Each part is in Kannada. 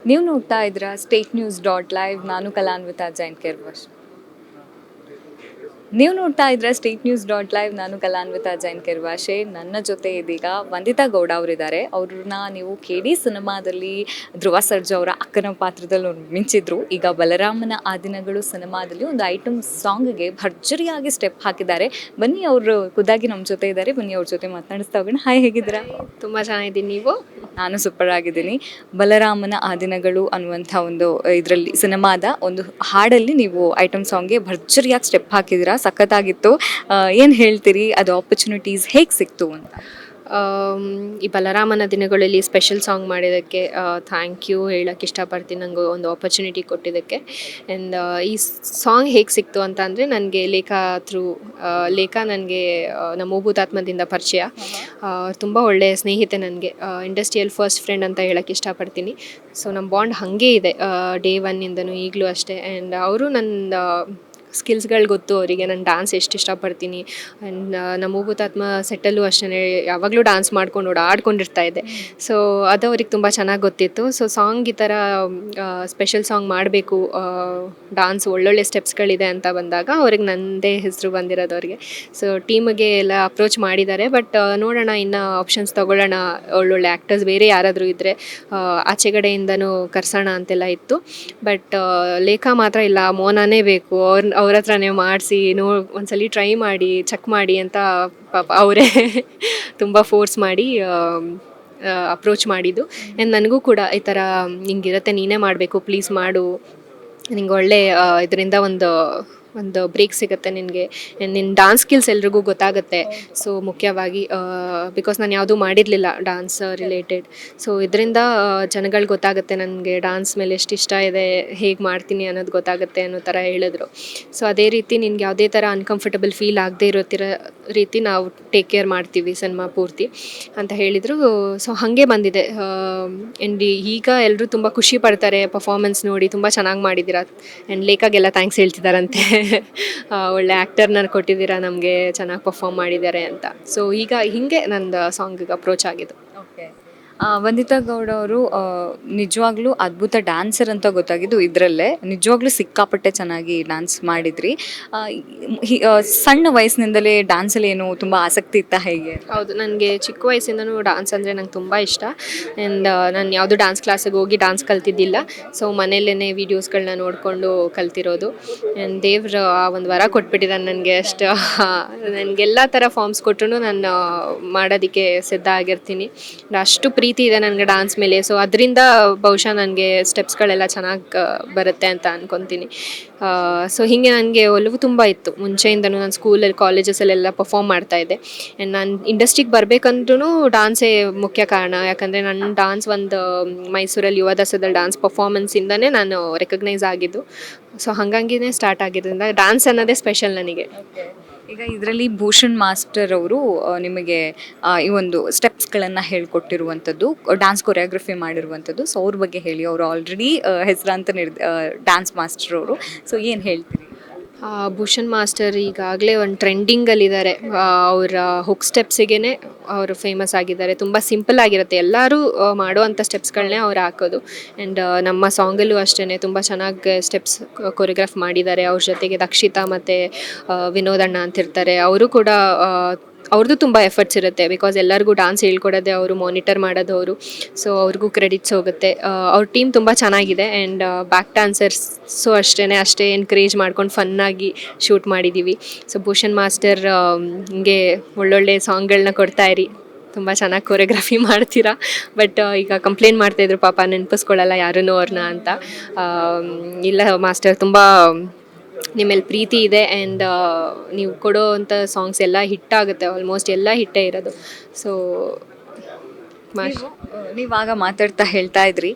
ನೀವು ನೋಡ್ತಾ ಇದ್ದೀರಾ StateNews.live. ನಾನು ಕಲಾನ್ವಿತಾ ಜೈನ್ ಕೆರ್ವಶ್. ನೀವು ನೋಡ್ತಾ ಇದ್ರೆ StateNews.live. ನಾನು ಕಲಾನ್ವಿತಾ ಜೈನ್ ಕೆರ್ವಾಶೆ. ನನ್ನ ಜೊತೆ ಇದೀಗ ವಂದಿತಾ ಗೌಡ ಅವರಿದ್ದಾರೆ. ಅವ್ರನ್ನ ನೀವು KD ಸಿನಿಮಾದಲ್ಲಿ ಧ್ರುವ ಸರ್ಜಾ ಅವರ ಅಕ್ಕನ ಪಾತ್ರದಲ್ಲಿ ಮಿಂಚಿದ್ರು. ಈಗ ಬಲರಾಮನ ಆ ದಿನಗಳು ಸಿನಿಮಾದಲ್ಲಿ ಒಂದು ಐಟಮ್ ಸಾಂಗ್ಗೆ ಭರ್ಜರಿಯಾಗಿ ಸ್ಟೆಪ್ ಹಾಕಿದ್ದಾರೆ. ಬನ್ನಿ, ಅವರು ಖುದ್ದಾಗಿ ನಮ್ಮ ಜೊತೆ ಇದ್ದಾರೆ. ಬನ್ನಿ ಅವ್ರ ಜೊತೆ ಮಾತನಾಡಿಸ್ತಾ ಹೋಗೋಣ. ಹಾಯ್, ಹೇಗಿದ್ದೀರಾ? ತುಂಬ ಚೆನ್ನಾಗಿದ್ದೀನಿ. ನೀವು? ನಾನು ಸೂಪರ್ ಆಗಿದ್ದೀನಿ. ಬಲರಾಮನ ಆ ದಿನಗಳು ಅನ್ನುವಂಥ ಒಂದು ಇದರಲ್ಲಿ ಸಿನಿಮಾದ ಒಂದು ಹಾಡಲ್ಲಿ ನೀವು ಐಟಮ್ ಸಾಂಗ್ಗೆ ಭರ್ಜರಿಯಾಗಿ ಸ್ಟೆಪ್ ಹಾಕಿದ್ದೀರಾ. ಸಖತ್ತಾಗಿತ್ತು. ಏನು ಹೇಳ್ತೀರಿ, ಅದು ಆಪರ್ಚುನಿಟೀಸ್ ಹೇಗೆ ಸಿಕ್ತು ಅಂತ? ಈ ಬಲರಾಮನ ದಿನಗಳಲ್ಲಿ ಸ್ಪೆಷಲ್ ಸಾಂಗ್ ಮಾಡಿದ್ದಕ್ಕೆ ಥ್ಯಾಂಕ್ ಯು ಹೇಳೋಕ್ಕೆ ಇಷ್ಟಪಡ್ತೀನಿ, ನನಗೆ ಒಂದು ಆಪರ್ಚುನಿಟಿ ಕೊಟ್ಟಿದ್ದಕ್ಕೆ. ಆ್ಯಂಡ್ ಈ ಸಾಂಗ್ ಹೇಗೆ ಸಿಕ್ತು ಅಂತ ಅಂದರೆ, ನನಗೆ ಲೇಖಾ ನನಗೆ ನಮ್ಮ ಭೂತಾತ್ಮದಿಂದ ಪರಿಚಯ. ತುಂಬ ಒಳ್ಳೆಯ ಸ್ನೇಹಿತೆ ನನಗೆ, ಇಂಡಸ್ಟ್ರಿಯಲ್ ಫಸ್ಟ್ ಫ್ರೆಂಡ್ ಅಂತ ಹೇಳೋಕ್ಕೆ ಇಷ್ಟಪಡ್ತೀನಿ. ಸೊ ನಮ್ಮ ಬಾಂಡ್ ಹಾಗೇ ಇದೆ ಡೇ ಒನ್ನಿಂದನೂ ಈಗಲೂ ಅಷ್ಟೇ. ಆ್ಯಂಡ್ ಅವರು ನನ್ನ ಸ್ಕಿಲ್ಸ್ಗಳು ಗೊತ್ತು ಅವರಿಗೆ, ನಾನು ಡ್ಯಾನ್ಸ್ ಎಷ್ಟು ಇಷ್ಟಪಡ್ತೀನಿ. ಆ್ಯಂಡ್ ನಮ್ಮ ಭೂತಾತ್ಮ ಸೆಟ್ಟಲ್ಲೂ ಅಷ್ಟೇ ಯಾವಾಗಲೂ ಡ್ಯಾನ್ಸ್ ಮಾಡ್ಕೊಂಡು ಓಡಾಡ್ಕೊಂಡಿರ್ತಾ ಇದ್ದೆ. ಸೊ ಅದು ಅವ್ರಿಗೆ ತುಂಬ ಚೆನ್ನಾಗಿ ಗೊತ್ತಿತ್ತು. ಸೊ ಸಾಂಗ್ ಈ ಥರ ಸ್ಪೆಷಲ್ ಸಾಂಗ್ ಮಾಡಬೇಕು, ಡ್ಯಾನ್ಸ್ ಒಳ್ಳೊಳ್ಳೆ ಸ್ಟೆಪ್ಸ್ಗಳಿದೆ ಅಂತ ಬಂದಾಗ ಅವ್ರಿಗೆ ನನ್ನದೇ ಹೆಸರು ಬಂದಿರೋದು ಅವ್ರಿಗೆ. ಸೊ ಟೀಮಿಗೆ ಎಲ್ಲ ಅಪ್ರೋಚ್ ಮಾಡಿದ್ದಾರೆ. ಬಟ್ ನೋಡೋಣ, ಇನ್ನು ಆಪ್ಷನ್ಸ್ ತೊಗೊಳ್ಳೋಣ, ಒಳ್ಳೊಳ್ಳೆ ಆ್ಯಕ್ಟರ್ಸ್ ಬೇರೆ ಯಾರಾದರೂ ಇದ್ದರೆ ಆಚೆಗಡೆಯಿಂದನೂ ಕರ್ಸೋಣ ಅಂತೆಲ್ಲ ಇತ್ತು. ಬಟ್ ಲೇಖಾ ಮಾತ್ರ ಇಲ್ಲ, ಮೋನಾನೇ ಬೇಕು, ಅವ್ರ ಹತ್ರನೇ ಮಾಡಿಸಿ ಒಂದ್ಸಲಿ ಟ್ರೈ ಮಾಡಿ ಚೆಕ್ ಮಾಡಿ ಅಂತ ಪಾಪ ಅವರೇ ತುಂಬ ಫೋರ್ಸ್ ಮಾಡಿ ಅಪ್ರೋಚ್ ಮಾಡಿದ್ದು. ಆ್ಯಂಡ್ ನನಗೂ ಕೂಡ ಈ ಥರ ಹಿಂಗಿರುತ್ತೆ, ನೀನೇ ಮಾಡಬೇಕು, ಪ್ಲೀಸ್ ಮಾಡು, ನಿಂಗೆ ಒಳ್ಳೆ ಇದರಿಂದ ಒಂದು ಬ್ರೇಕ್ ಸಿಗುತ್ತೆ ನಿನಗೆ, ನಿನ್ನ ಡ್ಯಾನ್ಸ್ ಸ್ಕಿಲ್ಸ್ ಎಲ್ರಿಗೂ ಗೊತ್ತಾಗುತ್ತೆ. ಸೊ ಮುಖ್ಯವಾಗಿ ಬಿಕಾಸ್ ನಾನು ಯಾವುದೂ ಮಾಡಿರಲಿಲ್ಲ ಡ್ಯಾನ್ಸ್ ರಿಲೇಟೆಡ್. ಸೊ ಇದರಿಂದ ಜನಗಳಿಗೆ ಗೊತ್ತಾಗುತ್ತೆ ನನಗೆ ಡ್ಯಾನ್ಸ್ ಮೇಲೆ ಎಷ್ಟು ಇಷ್ಟ ಇದೆ, ಹೇಗೆ ಮಾಡ್ತೀನಿ ಅನ್ನೋದು ಗೊತ್ತಾಗುತ್ತೆ ಅನ್ನೋ ಥರ ಹೇಳಿದ್ರು. ಸೊ ಅದೇ ರೀತಿ ನಿನ್ಗೆ ಯಾವುದೇ ಥರ ಅನ್ಕಂಫರ್ಟಬಲ್ ಫೀಲ್ ಆಗದೆ ಇರೋ ರೀತಿ ನಾವು ಟೇಕ್ ಕೇರ್ ಮಾಡ್ತೀವಿ ಸಿನಿಮಾ ಪೂರ್ತಿ ಅಂತ ಹೇಳಿದರು. ಸೊ ಹಾಗೆ ಬಂದಿದೆ. ಆ್ಯಂಡ್ ಈಗ ಎಲ್ಲರೂ ತುಂಬ ಖುಷಿ ಪಡ್ತಾರೆ ಪರ್ಫಾರ್ಮೆನ್ಸ್ ನೋಡಿ, ತುಂಬ ಚೆನ್ನಾಗಿ ಮಾಡಿದ್ದೀರಾ. ಆ್ಯಂಡ್ ಲೇಖಾಗೆಲ್ಲ ಥ್ಯಾಂಕ್ಸ್ ಹೇಳ್ತಿದ್ದಾರಂತೆ. ಒಳ್ಳೆ ಆ್ಯಕ್ಟರ್ನ ಕೊಟ್ಟಿದ್ದೀರಾ ನಮಗೆ, ಚೆನ್ನಾಗಿ ಪರ್ಫಾರ್ಮ್ ಮಾಡಿದ್ದಾರೆ ಅಂತ. ಸೊ ಈಗ ಹೀಗೆ ನಂದು ಸಾಂಗಿಗೆ ಅಪ್ರೋಚ್ ಆಗಿದ್ದು. ಓಕೆ. ವಂದಿತಾ ಗೌಡ ಅವರು ನಿಜವಾಗ್ಲೂ ಅದ್ಭುತ ಡ್ಯಾನ್ಸರ್ ಅಂತ ಗೊತ್ತಾಗಿದ್ದು ಇದರಲ್ಲೇ. ನಿಜವಾಗ್ಲೂ ಸಿಕ್ಕಾಪಟ್ಟೆ ಚೆನ್ನಾಗಿ ಡ್ಯಾನ್ಸ್ ಮಾಡಿದ್ರಿ. ಸಣ್ಣ ವಯಸ್ಸಿನಿಂದಲೇ ಡ್ಯಾನ್ಸಲ್ಲಿ ಏನು ತುಂಬ ಆಸಕ್ತಿ ಇತ್ತಾ, ಹೇಗೆ? ಹೌದು, ನನಗೆ ಚಿಕ್ಕ ವಯಸ್ಸಿಂದನೂ ಡ್ಯಾನ್ಸ್ ಅಂದರೆ ನಂಗೆ ತುಂಬ ಇಷ್ಟ. ಆ್ಯಂಡ್ ನಾನು ಯಾವುದೂ ಡ್ಯಾನ್ಸ್ ಕ್ಲಾಸಿಗೆ ಹೋಗಿ ಡ್ಯಾನ್ಸ್ ಕಲ್ತಿದ್ದಿಲ್ಲ. ಸೊ ಮನೆಯಲ್ಲೇ ವೀಡಿಯೋಸ್ಗಳನ್ನ ನೋಡಿಕೊಂಡು ಕಲ್ತಿರೋದು. ಆ್ಯಂಡ್ ದೇವ್ರು ಆ ಒಂದು ವರ ಕೊಟ್ಬಿಟ್ಟಿದ್ದಾನೆ ನನಗೆ. ಅಷ್ಟು ನನಗೆಲ್ಲ ಥರ ಫಾರ್ಮ್ಸ್ ಕೊಟ್ಟರು ನಾನು ಮಾಡೋದಕ್ಕೆ ಸಿದ್ಧ ಆಗಿರ್ತೀನಿ. ಅಷ್ಟು ಪ್ರೀತಿ ಇದೆ ನನಗೆ ಡ್ಯಾನ್ಸ್ ಮೇಲೆ. ಸೊ ಅದರಿಂದ ಬಹುಶಃ ನನಗೆ ಸ್ಟೆಪ್ಸ್ಗಳೆಲ್ಲ ಚೆನ್ನಾಗಿ ಬರುತ್ತೆ ಅಂತ ಅಂದ್ಕೊತೀನಿ. ಸೊ ಹೀಗೆ ನನಗೆ ಒಲವು ತುಂಬ ಇತ್ತು ಮುಂಚೆಯಿಂದನೂ. ನಾನು ಸ್ಕೂಲಲ್ಲಿ ಕಾಲೇಜಸಲ್ಲೆಲ್ಲ ಪರ್ಫಾರ್ಮ್ ಮಾಡ್ತಾಯಿದ್ದೆ. ಆ್ಯಂಡ್ ನಾನು ಇಂಡಸ್ಟ್ರಿಗೆ ಬರಬೇಕಂದ್ರೂ ಡ್ಯಾನ್ಸೇ ಮುಖ್ಯ ಕಾರಣ. ಯಾಕಂದರೆ ನನ್ನ ಡ್ಯಾನ್ಸ್ ಒಂದು ಮೈಸೂರಲ್ಲಿ ಯುವ ದಸರಾದಲ್ಲಿ ಡ್ಯಾನ್ಸ್ ಪರ್ಫಾರ್ಮೆನ್ಸಿಂದನೇ ನಾನು ರೆಕಗ್ನೈಸ್ ಆಗಿದ್ದು. ಸೊ ಹಾಗಾಗಿನೇ ಸ್ಟಾರ್ಟ್ ಆಗಿದ್ದರಿಂದ ಡ್ಯಾನ್ಸ್ ಅನ್ನೋದೇ ಸ್ಪೆಷಲ್ ನನಗೆ. ಈಗ ಇದರಲ್ಲಿ ಭೂಷಣ್ ಮಾಸ್ಟರ್ ಅವರು ನಿಮಗೆ ಈ ಒಂದು ಸ್ಟೆಪ್ಸ್ಗಳನ್ನು ಹೇಳ್ಕೊಟ್ಟಿರುವಂಥದ್ದು, ಡ್ಯಾನ್ಸ್ ಕೊರಿಯೋಗ್ರಫಿ ಮಾಡಿರುವಂಥದ್ದು. ಸೊ ಅವ್ರ ಬಗ್ಗೆ ಹೇಳಿ. ಅವರು ಆಲ್ರೆಡಿ ಹೆಸರಾಂತ ಡ್ಯಾನ್ಸ್ ಮಾಸ್ಟರ್ ಅವರು. ಸೊ ಏನು ಹೇಳ್ತೀರಿ? ಭೂಷಣ್ ಮಾಸ್ಟರ್ ಈಗಾಗಲೇ ಒಂದು ಟ್ರೆಂಡಿಂಗಲ್ಲಿದ್ದಾರೆ. ಅವರ ಹುಕ್ ಸ್ಟೆಪ್ಸಿಗೆ ಅವರು ಫೇಮಸ್ ಆಗಿದ್ದಾರೆ. ತುಂಬ ಸಿಂಪಲ್ ಆಗಿರುತ್ತೆ, ಎಲ್ಲರೂ ಮಾಡುವಂಥ ಸ್ಟೆಪ್ಸ್ಗಳನ್ನೇ ಅವ್ರು ಹಾಕೋದು. ಆ್ಯಂಡ್ ನಮ್ಮ ಸಾಂಗಲ್ಲೂ ಅಷ್ಟೇ ತುಂಬ ಚೆನ್ನಾಗಿ ಸ್ಟೆಪ್ಸ್ ಕೊರಿಯೋಗ್ರಾಫ್ ಮಾಡಿದ್ದಾರೆ. ಅವ್ರ ಜೊತೆಗೆ ದಕ್ಷಿತಾ ಮತ್ತು ವಿನೋದಣ್ಣ ಅಂತಿರ್ತಾರೆ, ಅವರು ಕೂಡ ಅವ್ರದ್ದು ತುಂಬ ಎಫರ್ಟ್ಸ್ ಇರುತ್ತೆ. ಬಿಕಾಸ್ ಎಲ್ಲರಿಗೂ ಡ್ಯಾನ್ಸ್ ಹೇಳ್ಕೊಡೋದೆ ಅವರು, ಮಾನಿಟರ್ ಮಾಡೋದು ಅವರು. ಸೊ ಅವ್ರಿಗೂ ಕ್ರೆಡಿಟ್ಸ್ ಹೋಗುತ್ತೆ. ಅವ್ರ ಟೀಮ್ ತುಂಬ ಚೆನ್ನಾಗಿದೆ. ಆ್ಯಂಡ್ ಬ್ಯಾಕ್ ಡ್ಯಾನ್ಸರ್ಸು ಅಷ್ಟೇ ಎನ್ಕರೇಜ್ ಮಾಡ್ಕೊಂಡು ಫನ್ನಾಗಿ ಶೂಟ್ ಮಾಡಿದ್ದೀವಿ. ಸೊ ಭೂಷಣ್ ಮಾಸ್ಟರ್ ಹಿಂಗೆ ಒಳ್ಳೊಳ್ಳೆ ಸಾಂಗ್ಗಳನ್ನ ಕೊಡ್ತಾಯಿರಿ, ತುಂಬ ಚೆನ್ನಾಗಿ ಕೊರಿಯೋಗ್ರಫಿ ಮಾಡ್ತೀರಾ. ಬಟ್ ಈಗ ಕಂಪ್ಲೇಂಟ್ ಮಾಡ್ತಾಯಿದ್ರು, ಪಾಪ ನೆನಪಿಸ್ಕೊಳ್ಳಲ್ಲ ಯಾರೂ ಅವ್ರನ್ನ ಅಂತ. ಇಲ್ಲ ಮಾಸ್ಟರ್, ತುಂಬ ನಿಮ್ಮಲ್ಲಿ ಪ್ರೀತಿ ಇದೆ. ಆ್ಯಂಡ್ ನೀವು ಕೊಡೋ ಅಂಥ ಸಾಂಗ್ಸ್ ಎಲ್ಲ ಹಿಟ್ಟಾಗುತ್ತೆ, ಆಲ್ಮೋಸ್ಟ್ ಎಲ್ಲ ಹಿಟ್ಟೇ ಇರೋದು. ಸೊ ನೀವಾಗ ಮಾತಾಡ್ತಾ ಹೇಳ್ತಾ ಇದ್ರಿ,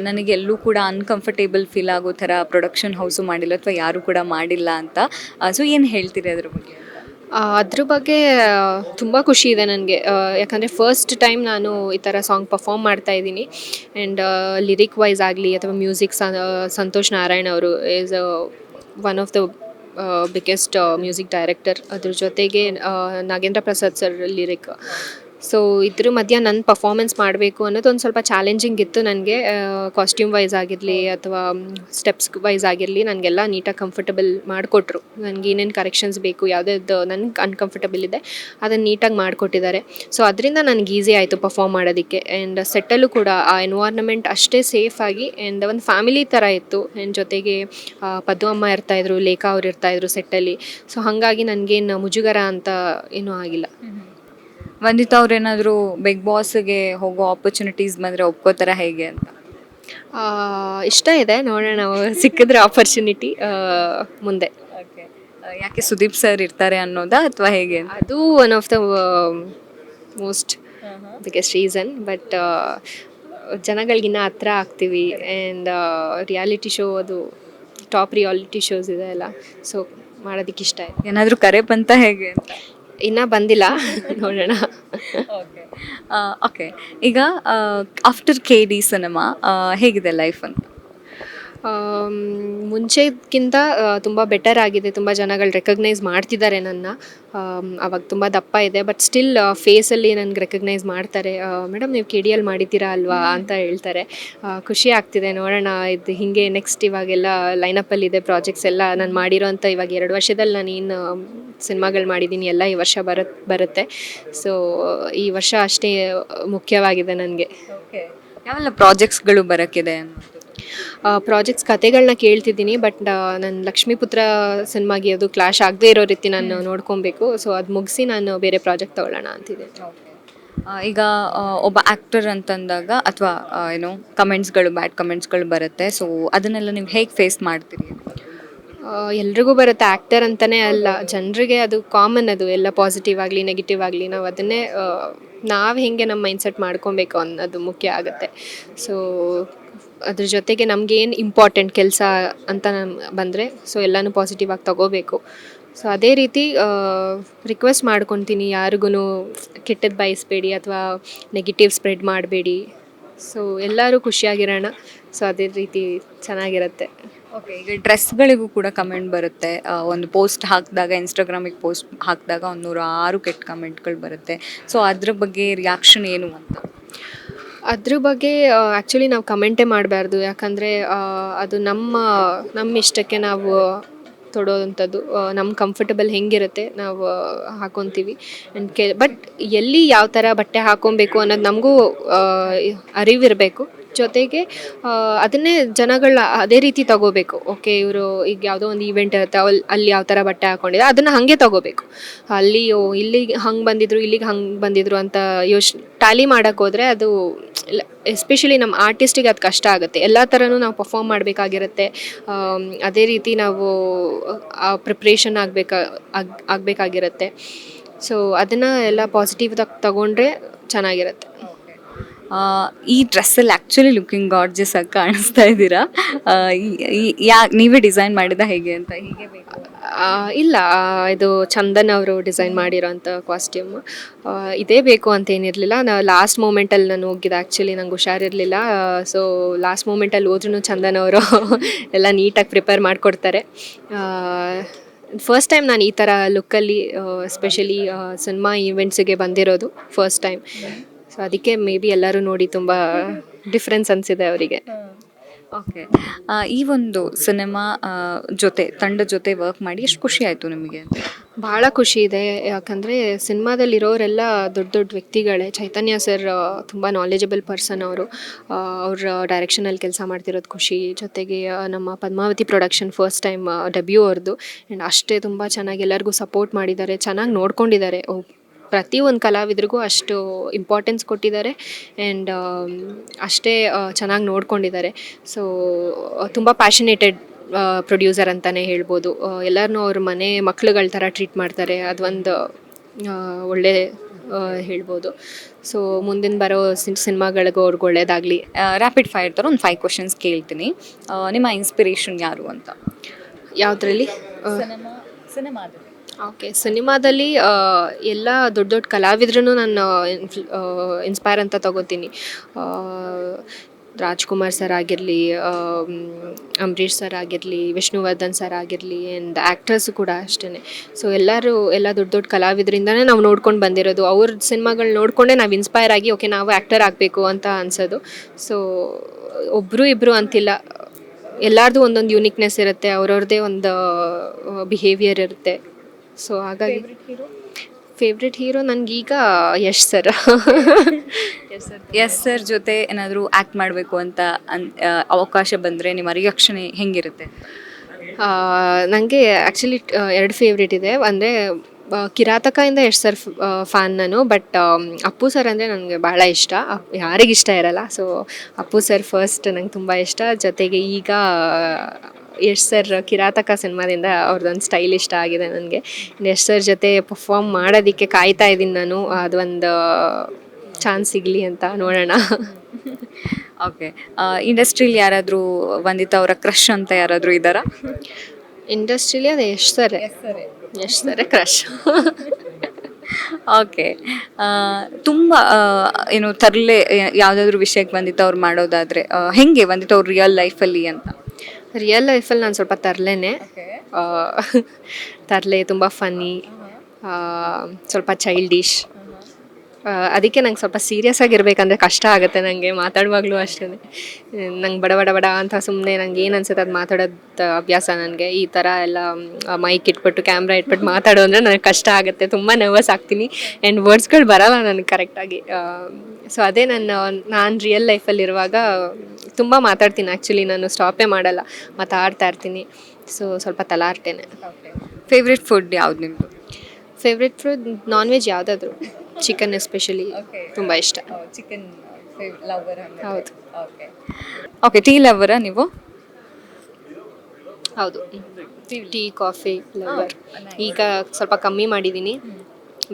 ನನಗೆಲ್ಲೂ ಕೂಡ ಅನ್ಕಂಫರ್ಟೇಬಲ್ ಫೀಲ್ ಆಗೋ ಥರ ಪ್ರೊಡಕ್ಷನ್ ಹೌಸು ಮಾಡಿಲ್ಲ ಅಥವಾ ಯಾರೂ ಕೂಡ ಮಾಡಿಲ್ಲ ಅಂತ. ಸೊ ಏನು ಹೇಳ್ತೀರಿ ಅದ್ರ ಬಗ್ಗೆ? ಅದ್ರ ಬಗ್ಗೆ ತುಂಬ ಖುಷಿ ಇದೆ ನನಗೆ. ಯಾಕಂದರೆ ಫಸ್ಟ್ ಟೈಮ್ ನಾನು ಈ ಥರ ಸಾಂಗ್ ಪರ್ಫಾರ್ಮ್ ಮಾಡ್ತಾಯಿದ್ದೀನಿ. ಆ್ಯಂಡ್ ಲಿರಿಕ್ ವೈಸ್ ಆಗಲಿ ಅಥವಾ ಮ್ಯೂಸಿಕ್ ಸಂತೋಷ್ ನಾರಾಯಣ್ ಅವರು is one of the biggest music director. ಅದ್ರ ಜೊತೆಗೆ Nagendra Prasad sir lyric. So ಇದ್ರ ಮಧ್ಯ ನನ್ನ ಪರ್ಫಾರ್ಮೆನ್ಸ್ ಮಾಡಬೇಕು ಅನ್ನೋದು ಒಂದು ಸ್ವಲ್ಪ ಚಾಲೆಂಜಿಂಗ್ ಇತ್ತು ನನಗೆ. ಕಾಸ್ಟ್ಯೂಮ್ ವೈಸ್ ಆಗಿರಲಿ ಅಥವಾ ಸ್ಟೆಪ್ಸ್ ವೈಸ್ ಆಗಿರಲಿ ನನಗೆಲ್ಲ ನೀಟಾಗಿ ಕಂಫರ್ಟಬಲ್ ಮಾಡಿಕೊಟ್ರು. ನನಗೆ ಏನೇನು ಕರೆಕ್ಷನ್ಸ್ ಬೇಕು, ಯಾವುದ್ಯಾವ್ದು ನನಗೆ ಅನ್ಕಂಫರ್ಟಬಲ್ ಇದೆ ಅದನ್ನು ನೀಟಾಗಿ ಮಾಡಿಕೊಟ್ಟಿದ್ದಾರೆ. ಸೊ ಅದರಿಂದ ನನಗೆ ಈಸಿ ಆಯಿತು ಪರ್ಫಾರ್ಮ್ ಮಾಡೋದಕ್ಕೆ. ಆ್ಯಂಡ್ ಸೆಟ್ಟಲ್ಲೂ ಕೂಡ ಆ ಎನ್ವೈರ್ನಮೆಂಟ್ ಅಷ್ಟೇ ಸೇಫಾಗಿ ಆ್ಯಂಡ್ ಒಂದು ಫ್ಯಾಮಿಲಿ ಥರ ಇತ್ತು. ಆ್ಯಂಡ್ ಜೊತೆಗೆ ಪದ್ದು ಅಮ್ಮ ಇರ್ತಾಯಿದ್ರು, ಲೇಖಾ ಅವ್ರು ಇರ್ತಾಯಿದ್ರು ಸೆಟ್ಟಲ್ಲಿ. ಸೊ ಹಾಗಾಗಿ ನನಗೇನು ಮುಜುಗರ ಅಂತ ಏನೂ ಆಗಿಲ್ಲ. ವಂದಿತಾ ಅವ್ರೇನಾದರೂ ಬಿಗ್ ಬಾಸ್ಗೆ ಹೋಗೋ ಆಪರ್ಚುನಿಟೀಸ್ ಬಂದರೆ ಒಪ್ಕೋತಾರ ಹೇಗೆ ಅಂತ? ಇಷ್ಟ ಇದೆ, ನೋಡೋಣ ಸಿಕ್ಕಿದ್ರೆ ಆಪರ್ಚುನಿಟಿ ಮುಂದೆ. ಓಕೆ, ಯಾಕೆ ಸುದೀಪ್ ಸರ್ ಇರ್ತಾರೆ ಅನ್ನೋದಾ ಅಥವಾ ಹೇಗೆ? ಅದು one of the most biggest reason. But ಜನಗಳಿಗಿನ್ನ ಹತ್ರ ಆಗ್ತೀವಿ. ಆ್ಯಂಡ್ ರಿಯಾಲಿಟಿ ಶೋ, ಅದು ಟಾಪ್ ರಿಯಾಲಿಟಿ ಶೋಸ್ ಇದೆ ಅಲ್ಲ, ಸೊ ಮಾಡೋದಕ್ಕೆ ಇಷ್ಟ ಇದೆ. ಏನಾದರೂ ಕರೆ ಬಂತ ಹೇಗೆ ಅಂತ? ಇನ್ನೂ ಬಂದಿಲ್ಲ, ನೋಡೋಣ. ಓಕೆ ಓಕೆ, ಈಗ ಆಫ್ಟರ್ ಕೆ ಡಿ ಸಿನಿಮಾ ಹೇಗಿದೆ ಲೈಫ್ ಅಂತ? ಮುಂಚೆಗಿಂತ ತುಂಬ ಬೆಟರ್ ಆಗಿದೆ. ತುಂಬ ಜನಗಳು ರೆಕಗ್ನೈಸ್ ಮಾಡ್ತಿದ್ದಾರೆ ನನ್ನ. ಅವಾಗ ತುಂಬ ದಪ್ಪ ಇದೆ, ಬಟ್ ಸ್ಟಿಲ್ ಫೇಸಲ್ಲಿ ನನಗೆ ರೆಕಗ್ನೈಸ್ ಮಾಡ್ತಾರೆ. ಮೇಡಮ್ ನೀವು ಕೆ ಡಿ ಎಲ್ ಮಾಡಿದ್ದೀರಾ ಅಲ್ವಾ ಅಂತ ಹೇಳ್ತಾರೆ. ಖುಷಿ ಆಗ್ತಿದೆ. ನೋಡೋಣ, ಇದು ಹೀಗೆ ನೆಕ್ಸ್ಟ್ ಇವಾಗೆಲ್ಲ ಲೈನಪ್ಪಲ್ಲಿದೆ ಪ್ರಾಜೆಕ್ಟ್ಸ್ ಎಲ್ಲ. ನಾನು ಮಾಡಿರೋಂಥ ಇವಾಗ 2 ವರ್ಷದಲ್ಲಿ ನಾನು ಏನು ಸಿನಿಮಾಗಳು ಮಾಡಿದ್ದೀನಿ ಎಲ್ಲ ಈ ವರ್ಷ ಬರುತ್ತೆ. ಸೊ ಈ ವರ್ಷ ಅಷ್ಟೇ ಮುಖ್ಯವಾಗಿದೆ ನನಗೆ. ಓಕೆ, ಯಾವೆಲ್ಲ ಪ್ರಾಜೆಕ್ಟ್ಸ್ಗಳು ಬರೋಕ್ಕಿದೆ? ಪ್ರಾಜೆಕ್ಟ್ಸ್ ಕತೆಗಳನ್ನ ಕೇಳ್ತಿದ್ದೀನಿ, ಬಟ್ ನನ್ನ ಲಕ್ಷ್ಮೀಪುತ್ರ ಸಿನಿಮಾಗೆ ಅದು ಕ್ಲಾಶ್ ಆಗದೆ ಇರೋ ರೀತಿ ನಾನು ನೋಡ್ಕೊಬೇಕು. ಸೊ ಅದು ಮುಗಿಸಿ ನಾನು ಬೇರೆ ಪ್ರಾಜೆಕ್ಟ್ ತೊಗೊಳ್ಳೋಣ ಅಂತಿದ್ದೀನಿ. ಈಗ ಒಬ್ಬ ಆ್ಯಕ್ಟರ್ ಅಂತಂದಾಗ ಅಥವಾ ಏನೋ ಕಮೆಂಟ್ಸ್ಗಳು, ಬ್ಯಾಡ್ ಕಮೆಂಟ್ಸ್ಗಳು ಬರುತ್ತೆ. ಸೊ ಅದನ್ನೆಲ್ಲ ನೀವು ಹೇಗೆ ಫೇಸ್ ಮಾಡ್ತೀರಿ? ಎಲ್ರಿಗೂ ಬರುತ್ತೆ, ಆ್ಯಕ್ಟರ್ ಅಂತಲೇ ಅಲ್ಲ, ಜನರಿಗೆ ಅದು ಕಾಮನ್. ಅದು ಎಲ್ಲ ಪಾಸಿಟಿವ್ ಆಗಲಿ ನೆಗೆಟಿವ್ ಆಗಲಿ ನಾವು ಅದನ್ನೇ ನಾವು ಹೇಗೆ ನಮ್ಮ ಮೈಂಡ್ಸೆಟ್ ಮಾಡ್ಕೊಬೇಕು ಅನ್ನೋದು ಮುಖ್ಯ ಆಗುತ್ತೆ. ಸೊ ಅದ್ರ ಜೊತೆಗೆ ನಮಗೇನು ಇಂಪಾರ್ಟೆಂಟ್ ಕೆಲಸ ಅಂತ ಬಂದರೆ ಸೊ ಎಲ್ಲನೂ ಪಾಸಿಟಿವ್ ಆಗಿ ತಗೋಬೇಕು. ಸೊ ಅದೇ ರೀತಿ ರಿಕ್ವೆಸ್ಟ್ ಮಾಡ್ಕೊತೀನಿ, ಯಾರಿಗೂ ಕೆಟ್ಟದ್ದು ಬಯಸಬೇಡಿ ಅಥವಾ ನೆಗೆಟಿವ್ ಸ್ಪ್ರೆಡ್ ಮಾಡಬೇಡಿ. ಸೊ ಎಲ್ಲರೂ ಖುಷಿಯಾಗಿರೋಣ. ಸೊ ಅದೇ ರೀತಿ ಚೆನ್ನಾಗಿರುತ್ತೆ. ಓಕೆ, ಈಗ ಡ್ರೆಸ್ಗಳಿಗೂ ಕೂಡ ಕಮೆಂಟ್ ಬರುತ್ತೆ. ಒಂದು ಪೋಸ್ಟ್ ಹಾಕಿದಾಗ, ಇನ್ಸ್ಟಾಗ್ರಾಮಿಗೆ ಪೋಸ್ಟ್ ಹಾಕಿದಾಗ 106 ಕೆಟ್ಟ ಕಮೆಂಟ್ಗಳು ಬರುತ್ತೆ. ಸೊ ಅದ್ರ ಬಗ್ಗೆ ರಿಯಾಕ್ಷನ್ ಏನು ಅಂತ? ಅದ್ರ ಬಗ್ಗೆ ಆ್ಯಕ್ಚುಲಿ ನಾವು ಕಮೆಂಟೇ ಮಾಡಬಾರ್ದು. ಯಾಕಂದರೆ ಅದು ನಮ್ಮ ಇಷ್ಟಕ್ಕೆ ನಾವು ತೊಡೋವಂಥದ್ದು. ನಮ್ಮ ಕಂಫರ್ಟಬಲ್ ಹೆಂಗಿರುತ್ತೆ ನಾವು ಹಾಕ್ಕೊತೀವಿ. ಆ್ಯಂಡ್ ಬಟ್ ಎಲ್ಲಿ ಯಾವ ಥರ ಬಟ್ಟೆ ಹಾಕ್ಕೊಬೇಕು ಅನ್ನೋದು ನಮಗೂ ಅರಿವಿರಬೇಕು. ಜೊತೆಗೆ ಅದನ್ನೇ ಜನಗಳನ್ನ ಅದೇ ರೀತಿ ತಗೋಬೇಕು. ಓಕೆ, ಇವರು ಈಗ ಯಾವುದೋ ಒಂದು ಈವೆಂಟ್ ಇರುತ್ತೆ, ಅಲ್ಲಿ ಯಾವ ಥರ ಬಟ್ಟೆ ಹಾಕ್ಕೊಂಡಿದ್ದಾರೆ ಅದನ್ನು ಹಾಗೆ ತಗೋಬೇಕು. ಅಲ್ಲಿ ಇಲ್ಲಿಗೆ ಹಂಗೆ ಬಂದಿದ್ರು, ಇಲ್ಲಿಗೆ ಹಂಗೆ ಬಂದಿದ್ರು ಅಂತ ಟ್ಯಾಲಿ ಮಾಡೋಕ್ಕೆ ಹೋದರೆ ಅದು ಎಸ್ಪೆಷಲಿ ನಮ್ಮ ಆರ್ಟಿಸ್ಟಿಗೆ ಅದು ಕಷ್ಟ ಆಗುತ್ತೆ. ಎಲ್ಲ ಥರನೂ ನಾವು ಪರ್ಫಾರ್ಮ್ ಮಾಡಬೇಕಾಗಿರುತ್ತೆ. ಅದೇ ರೀತಿ ನಾವು ಪ್ರಿಪ್ರೇಷನ್ ಆಗಬೇಕಾಗಿರುತ್ತೆ. ಸೊ ಅದನ್ನು ಎಲ್ಲ ಪಾಸಿಟಿವ್ ತಗೊಂಡ್ರೆ ಚೆನ್ನಾಗಿರುತ್ತೆ. ಈ ಡ್ರೆಸ್ಸಲ್ಲಿ ಆ್ಯಕ್ಚುಲಿ ಲುಕಿಂಗ್ ಗಾರ್ಜಿಯಸ್ ಆಗಿ ಕಾಣಿಸ್ತಾ ಇದ್ದೀರಾ. ನೀವೇ ಡಿಸೈನ್ ಮಾಡಿದ ಹೇಗೆ ಅಂತ? ಹೀಗೆ ಬೇಕು ಇಲ್ಲ, ಇದು ಚಂದನ್ ಅವರು ಡಿಸೈನ್ ಮಾಡಿರೋಂಥ ಕಾಸ್ಟ್ಯೂಮ್. ಇದೇ ಬೇಕು ಅಂತ ಏನಿರಲಿಲ್ಲ. ನಾನು ಲಾಸ್ಟ್ ಮೂಮೆಂಟಲ್ಲಿ ನಾನು ಹೋಗಿದ್ದೆ. ಆ್ಯಕ್ಚುಲಿ ನಂಗೆ ಹುಷಾರಿರಲಿಲ್ಲ. ಸೊ ಲಾಸ್ಟ್ ಮೂಮೆಂಟಲ್ಲಿ ಹೋದ್ರೂ ಚಂದನ್ ಅವರು ಎಲ್ಲ ನೀಟಾಗಿ ಪ್ರಿಪೇರ್ ಮಾಡಿಕೊಡ್ತಾರೆ. ಫಸ್ಟ್ ಟೈಮ್ ನಾನು ಈ ಥರ ಲುಕ್ಕಲ್ಲಿ ಎಸ್ಪೆಷಲಿ ಸಿನಿಮಾ ಈವೆಂಟ್ಸಿಗೆ ಬಂದಿರೋದು ಫಸ್ಟ್ ಟೈಮ್. ಸೊ ಅದಕ್ಕೆ ಮೇ ಬಿ ಎಲ್ಲರೂ ನೋಡಿ ತುಂಬ ಡಿಫ್ರೆನ್ಸ್ ಅನಿಸಿದೆ ಅವರಿಗೆ. ಓಕೆ, ಈ ಒಂದು ಸಿನಿಮಾ ತಂಡ ಜೊತೆ ವರ್ಕ್ ಮಾಡಿ ಎಷ್ಟು ಖುಷಿ ಆಯಿತು ನಿಮಗೆ? ಭಾಳ ಖುಷಿ ಇದೆ. ಯಾಕಂದರೆ ಸಿನಿಮಾದಲ್ಲಿರೋರೆಲ್ಲ ದೊಡ್ಡ ದೊಡ್ಡ ವ್ಯಕ್ತಿಗಳೇ. ಚೈತನ್ಯ ಸರ್ ತುಂಬ ನಾಲೆಜಬಲ್ ಪರ್ಸನ್. ಅವ್ರ ಡೈರೆಕ್ಷನಲ್ಲಿ ಕೆಲಸ ಮಾಡ್ತಿರೋದು ಖುಷಿ. ಜೊತೆಗೆ ನಮ್ಮ Padmavati production first time debut ಅವ್ರದ್ದು. ಆ್ಯಂಡ್ ಅಷ್ಟೇ ತುಂಬ ಚೆನ್ನಾಗಿ ಎಲ್ಲರಿಗೂ ಸಪೋರ್ಟ್ ಮಾಡಿದ್ದಾರೆ, ಚೆನ್ನಾಗಿ ನೋಡ್ಕೊಂಡಿದ್ದಾರೆ. ಪ್ರತಿಯೊಂದು ಕಲಾವಿದ್ರಿಗೂ ಅಷ್ಟು ಇಂಪಾರ್ಟೆನ್ಸ್ ಕೊಟ್ಟಿದ್ದಾರೆ. ಆ್ಯಂಡ್ ಅಷ್ಟೇ ಚೆನ್ನಾಗಿ ನೋಡ್ಕೊಂಡಿದ್ದಾರೆ. ಸೊ ತುಂಬ ಪ್ಯಾಷನೇಟೆಡ್ ಪ್ರೊಡ್ಯೂಸರ್ ಅಂತಲೇ ಹೇಳ್ಬೋದು. ಎಲ್ಲರನ್ನೂ ಅವ್ರ ಮನೆ ಮಕ್ಳುಗಳ ಥರ ಟ್ರೀಟ್ ಮಾಡ್ತಾರೆ. ಅದೊಂದು ಒಳ್ಳೆ ಹೇಳ್ಬೋದು. ಸೊ ಮುಂದಿನ ಬರೋ ಸಿನಿಮಾಗಳಿಗೂ ಅವ್ರಿಗೆ ಒಳ್ಳೇದಾಗಲಿ. ರ್ಯಾಪಿಡ್ ಫೈರ್ ಥರ ಒಂದು 5 ಕ್ವಶನ್ಸ್ ಕೇಳ್ತೀನಿ. ನಿಮ್ಮ ಇನ್ಸ್ಪಿರೇಷನ್ ಯಾರು ಅಂತ? ಯಾವುದ್ರಲ್ಲಿ? ಸಿನಿಮಾದಲ್ಲಿ. ಓಕೆ, ಸಿನಿಮಾದಲ್ಲಿ ಎಲ್ಲ ದೊಡ್ಡ ದೊಡ್ಡ ಕಲಾವಿದ್ರೂ ನಾನು ಇನ್ಸ್ಪೈರ್ ಅಂತ ತಗೋತೀನಿ. ರಾಜ್ಕುಮಾರ್ ಸರ್ ಆಗಿರಲಿ, ಅಂಬರೀಷ್ ಸರ್ ಆಗಿರಲಿ, ವಿಷ್ಣುವರ್ಧನ್ ಸರ್ ಆಗಿರಲಿ, ಆ್ಯಂಡ್ ಆ್ಯಕ್ಟರ್ಸು ಕೂಡ ಅಷ್ಟೇ. ಸೊ ಎಲ್ಲ ದೊಡ್ಡ ದೊಡ್ಡ ಕಲಾವಿದರಿಂದನೇ ನಾವು ನೋಡ್ಕೊಂಡು ಬಂದಿರೋದು. ಅವ್ರ ಸಿನಿಮಾಗಳು ನೋಡಿಕೊಂಡೇ ನಾವು ಇನ್ಸ್ಪೈರ್ ಆಗಿ ಓಕೆ ನಾವು ಆ್ಯಕ್ಟರ್ ಆಗಬೇಕು ಅಂತ ಅನ್ಸೋದು. ಸೊ ಒಬ್ಬರು ಇಬ್ಬರು ಅಂತಿಲ್ಲ, ಎಲ್ಲರದು ಒಂದೊಂದು ಯೂನಿಕ್ನೆಸ್ ಇರುತ್ತೆ, ಅವ್ರವ್ರದ್ದೇ ಒಂದು ಬಿಹೇವಿಯರ್ ಇರುತ್ತೆ. ಸೊ ಹಾಗಾಗಿ ಫೇವ್ರೆಟ್ ಹೀರೋ ನನಗೀಗ ಯಶ್ ಸರ್. ಎಸ್ ಸರ್ ಜೊತೆ ಏನಾದರೂ ಆ್ಯಕ್ಟ್ ಮಾಡಬೇಕು ಅಂತ ಅವಕಾಶ ಬಂದರೆ ನಿಮ್ಮ ರಿಯಾಕ್ಷನ್ ಹೆಂಗಿರುತ್ತೆ? ನನಗೆ ಆ್ಯಕ್ಚುಲಿ 2 ಫೇವ್ರೇಟ್ ಇದೆ. ಅಂದರೆ ಕಿರಾತಕದಿಂದ ಯಶ್ ಸರ್ ಫ್ಯಾನ್ ನಾನು. ಬಟ್ ಅಪ್ಪು ಸರ್ ಅಂದರೆ ನನಗೆ ಭಾಳ ಇಷ್ಟ. ಯಾರಿಗಿಷ್ಟ ಇರಲ್ಲ. ಸೊ ಅಪ್ಪು ಸರ್ ಫಸ್ಟ್ ನಂಗೆ ತುಂಬ ಇಷ್ಟ. ಜೊತೆಗೆ ಈಗ ಯಶ್ ಸರ್ ಕಿರಾತಕ ಸಿನಿಮಾದಿಂದ ಅವ್ರದ್ದೊಂದು ಸ್ಟೈಲ್ ಇಷ್ಟ ಆಗಿದೆ ನನಗೆ. ಯಶ್ ಸರ್ ಜೊತೆ ಪರ್ಫಾರ್ಮ್ ಮಾಡೋದಕ್ಕೆ ಕಾಯ್ತಾ ಇದ್ದೀನಿ ನಾನು. ಅದೊಂದು ಚಾನ್ಸ್ ಸಿಗಲಿ ಅಂತ ನೋಡೋಣ. ಓಕೆ, ಇಂಡಸ್ಟ್ರಿಲಿ ಯಾರಾದರೂ ವಂದಿತಾ ಅವರ ಕ್ರಶ್ ಅಂತ ಯಾರಾದರೂ ಇದ್ದಾರಾ? ಇಂಡಸ್ಟ್ರಿಲಿ ಅದು ಯಶ್ ಸರೇ ಕ್ರಶ್. ಓಕೆ, ತುಂಬ ಏನು ತರಲೆ ಯಾವುದಾದ್ರೂ ವಿಷಯಕ್ಕೆ ವಂದಿತಾ ಅವ್ರು ಮಾಡೋದಾದರೆ ಹೆಂಗೆ ವಂದಿತಾ ಅವ್ರು ರಿಯಲ್ ಲೈಫಲ್ಲಿ ಅಂತ? ರಿಯಲ್ ಲೈಫಲ್ಲಿ ನಾನು ಸ್ವಲ್ಪ ತರಲೆನೇ. ತರಲೆ, ತುಂಬ ಫನ್ನಿ, ಸ್ವಲ್ಪ ಚೈಲ್ಡಿಶ್. ಅದಕ್ಕೆ ನಂಗೆ ಸ್ವಲ್ಪ ಸೀರಿಯಸ್ ಆಗಿರ್ಬೇಕಂದ್ರೆ ಕಷ್ಟ ಆಗುತ್ತೆ ನನಗೆ ಮಾತಾಡುವಾಗಲೂ ಅಷ್ಟೇ. ನಂಗೆ ಬಡ ಅಂತ ಸುಮ್ಮನೆ ನಂಗೆ ಏನು ಅನ್ಸುತ್ತೆ ಅದು ಮಾತಾಡೋದು ಅಭ್ಯಾಸ ನನಗೆ. ಈ ಥರ ಎಲ್ಲ ಮೈಕ್ ಇಟ್ಬಿಟ್ಟು ಕ್ಯಾಮ್ರಾ ಇಟ್ಬಿಟ್ಟು ಮಾತಾಡೋ ಅಂದರೆ ನನಗೆ ಕಷ್ಟ ಆಗುತ್ತೆ, ತುಂಬ ನರ್ವಸ್ ಆಗ್ತೀನಿ. ಆ್ಯಂಡ್ ವರ್ಡ್ಸ್ಗಳು ಬರೋಲ್ಲ ನನಗೆ ಕರೆಕ್ಟಾಗಿ. ಸೊ ಅದೇ ನಾನು ರಿಯಲ್ ಲೈಫಲ್ಲಿರುವಾಗ ತುಂಬ ಮಾತಾಡ್ತೀನಿ. ಆ್ಯಕ್ಚುಲಿ ನಾನು ಸ್ಟಾಪೇ ಮಾಡಲ್ಲ, ಮಾತಾಡ್ತಾ ಇರ್ತೀನಿ. ಸೊ ಸ್ವಲ್ಪ ತಲಾರ್ಟೇನೆ. ಫೇವ್ರೆಟ್ ಫುಡ್ ಯಾವ್ದು ನಿಮ್ಮದು? ಫೇವ್ರೆಟ್ ಫುಡ್ ನಾನ್ ವೆಜ್ ಯಾವುದಾದ್ರು, ಚಿಕನ್ ಎಸ್ಪೆಷಲಿ ತುಂಬ ಇಷ್ಟ. Chicken lover? ಹೌದು. ಓಕೆ, ಟೀ ಲವರಾ ನೀವು? ಹೌದು, ಟೀ ಕಾಫಿ ಲವರ್. ಈಗ ಸ್ವಲ್ಪ ಕಮ್ಮಿ ಮಾಡಿದ್ದೀನಿ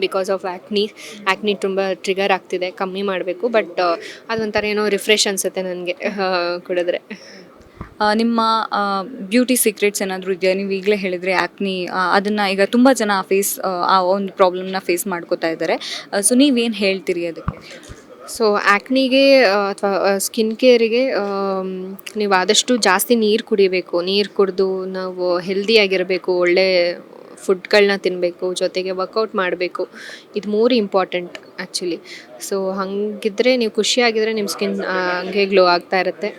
ಬಿಕಾಸ್ ಆಫ್ ಆ್ಯಕ್ನಿ ತುಂಬ ಟ್ರಿಗರ್ ಆಗ್ತಿದೆ, ಕಮ್ಮಿ ಮಾಡಬೇಕು. ಬಟ್ ಅದೊಂಥರ ಏನೋ ರಿಫ್ರೆಶ್ ಅನಿಸುತ್ತೆ ನನಗೆ ಕುಡಿದ್ರೆ. ನಿಮ್ಮ ಬ್ಯೂಟಿ ಸೀಕ್ರೆಟ್ಸ್ ಏನಾದರೂ ಇದೆಯಾ? ನೀವು ಈಗಲೇ ಹೇಳಿದರೆ ಆ್ಯಕ್ನಿ, ಅದನ್ನು ಈಗ ತುಂಬ ಜನ ಆ ಒಂದು ಪ್ರಾಬ್ಲಮ್ನ ಫೇಸ್ ಮಾಡ್ಕೋತಾ ಇದ್ದಾರೆ. ಸೊ ನೀವೇನು ಹೇಳ್ತೀರಿ ಅದಕ್ಕೆ? ಸೊ ಆ್ಯಕ್ನಿಗೆ ಅಥವಾ ಸ್ಕಿನ್ ಕೇರಿಗೆ ನೀವು ಆದಷ್ಟು ಜಾಸ್ತಿ ನೀರು ಕುಡಿಬೇಕು. ನೀರು ಕುಡಿದು ನಾವು ಹೆಲ್ದಿಯಾಗಿರಬೇಕು, ಒಳ್ಳೆ ಫುಡ್ಗಳನ್ನ ತಿನ್ನಬೇಕು, ಜೊತೆಗೆ ವರ್ಕೌಟ್ ಮಾಡಬೇಕು. ಇದು 3 ಇಂಪಾರ್ಟೆಂಟ್ ಆ್ಯಕ್ಚುಲಿ. ಸೊ ಹಾಗಿದ್ರೆ ನೀವು ಖುಷಿಯಾಗಿದ್ದರೆ ನಿಮ್ಮ ಸ್ಕಿನ್ ಹಂಗೆ ಗ್ಲೋ ಆಗ್ತಾ ಇರುತ್ತೆ.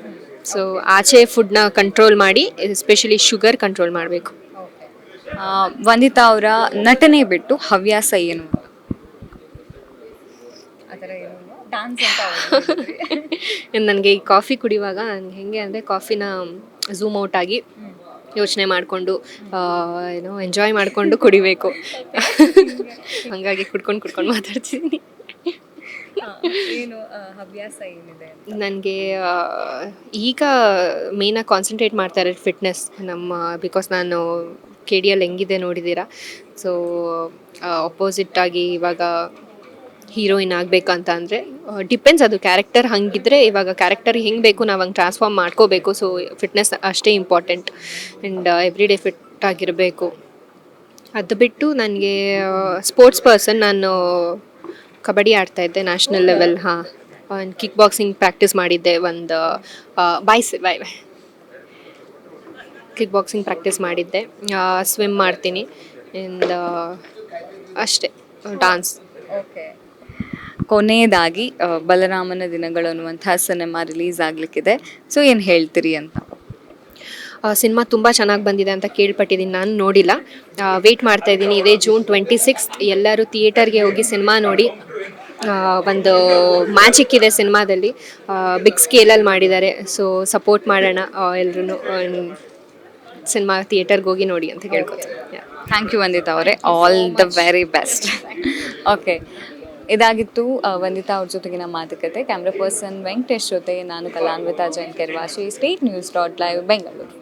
ಸೊ ಆಚೆ ಫುಡ್ನ ಕಂಟ್ರೋಲ್ ಮಾಡಿ, ಎಸ್ಪೆಷಲಿ ಶುಗರ್ ಕಂಟ್ರೋಲ್ ಮಾಡಬೇಕು. ವಂದಿತಾ ಅವರ ನಟನೆ ಬಿಟ್ಟು ಹವ್ಯಾಸ ಏನು? ನನಗೆ ಈ ಕಾಫಿ ಕುಡಿಯುವಾಗ ನನಗೆ ಹೆಂಗೆ ಅಂದರೆ ಕಾಫಿನ ಝೂಮ್ ಔಟ್ ಆಗಿ ಯೋಚನೆ ಮಾಡಿಕೊಂಡು ಏನೋ ಎಂಜಾಯ್ ಮಾಡಿಕೊಂಡು ಕುಡಿಬೇಕು. ಹಾಗಾಗಿ ಕುಡ್ಕೊಂಡು ಮಾತಾಡ್ತಿದ್ದೀನಿ. ಏನು ಹವ್ಯಾಸ ಏನಿದೆ? ನನಗೆ ಈಗ ಮೇಯ್ನಾಗಿ ಕಾನ್ಸಂಟ್ರೇಟ್ ಮಾಡ್ತಾ ಇರೋದು ಫಿಟ್ನೆಸ್ ಬಿಕಾಸ್ ನಾನು KD ಹೆಂಗಿದೆ ನೋಡಿದ್ದೀರಾ. ಸೊ ಆಪೋಸಿಟ್ಟಾಗಿ ಇವಾಗ ಹೀರೋಯಿನ್ ಆಗಬೇಕಂತ ಅಂದರೆ ಡಿಪೆಂಡ್ಸ್, ಅದು ಕ್ಯಾರೆಕ್ಟರ್ ಹಂಗಿದ್ರೆ ಇವಾಗ ಕ್ಯಾರೆಕ್ಟರ್ ಹೆಂಗೆ ಬೇಕು ನಾವು ಹಂಗೆ ಟ್ರಾನ್ಸ್ಫಾರ್ಮ್ ಮಾಡ್ಕೋಬೇಕು. ಸೊ ಫಿಟ್ನೆಸ್ ಅಷ್ಟೇ important. And every day fit ಆಗಿರಬೇಕು. ಅದು ಬಿಟ್ಟು ನನಗೆ ಸ್ಪೋರ್ಟ್ಸ್ ಪರ್ಸನ್. ನಾನು ಕಬಡ್ಡಿ ಆಡ್ತಾಯಿದ್ದೆ national level. Kick boxing practice ಮಾಡಿದ್ದೆ. ಒಂದು ಕಿಕ್ ಬಾಕ್ಸಿಂಗ್ ಪ್ರಾಕ್ಟೀಸ್ ಮಾಡಿದ್ದೆ. ಸ್ವಿಮ್ ಮಾಡ್ತೀನಿ. ಆ್ಯಂಡ್ ಅಷ್ಟೇ, ಡಾನ್ಸ್. ಓಕೆ, ಕೊನೆಯದಾಗಿ ಬಲರಾಮನ ದಿನಗಳು ಅನ್ನುವಂಥ ಸಿನಿಮಾ ರಿಲೀಸ್ ಆಗಲಿಕ್ಕಿದೆ. ಸೊ ಏನು ಹೇಳ್ತೀರಿ ಅಂತ? ಸಿನಿಮಾ ತುಂಬ ಚೆನ್ನಾಗಿ ಬಂದಿದೆ ಅಂತ ಕೇಳ್ಪಟ್ಟಿದ್ದೀನಿ, ನಾನು ನೋಡಿಲ್ಲ. ವೆಯ್ಟ್ ಮಾಡ್ತಾಯಿದ್ದೀನಿ. ಇದೇ June 26 ಎಲ್ಲರೂ ಥಿಯೇಟರ್ಗೆ ಹೋಗಿ ಸಿನಿಮಾ ನೋಡಿ. ಒಂದು ಮ್ಯಾಜಿಕ್ ಇದೆ ಸಿನಿಮಾದಲ್ಲಿ, ಬಿಗ್ ಸ್ಕೇಲಲ್ಲಿ ಮಾಡಿದ್ದಾರೆ. ಸೊ ಸಪೋರ್ಟ್ ಮಾಡೋಣ ಎಲ್ಲರೂ. ಸಿನಿಮಾ ಥಿಯೇಟರ್ಗೆ ಹೋಗಿ ನೋಡಿ ಅಂತ ಕೇಳ್ಕೊತೀನಿ. ಥ್ಯಾಂಕ್ ಯು ವಂದಿತಾ ಅವರೇ, all the very best. Okay, ಇದಾಗಿತ್ತು ವಂದಿತಾ ಅವ್ರ ಜೊತೆಗಿನ ಮಾತುಕತೆ. ಕ್ಯಾಮ್ರಾ ಪರ್ಸನ್ ವೆಂಕಟೇಶ್ ಜೊತೆ ನಾನು Kalanvita Jain Kervashi. State news .live Bengaluru.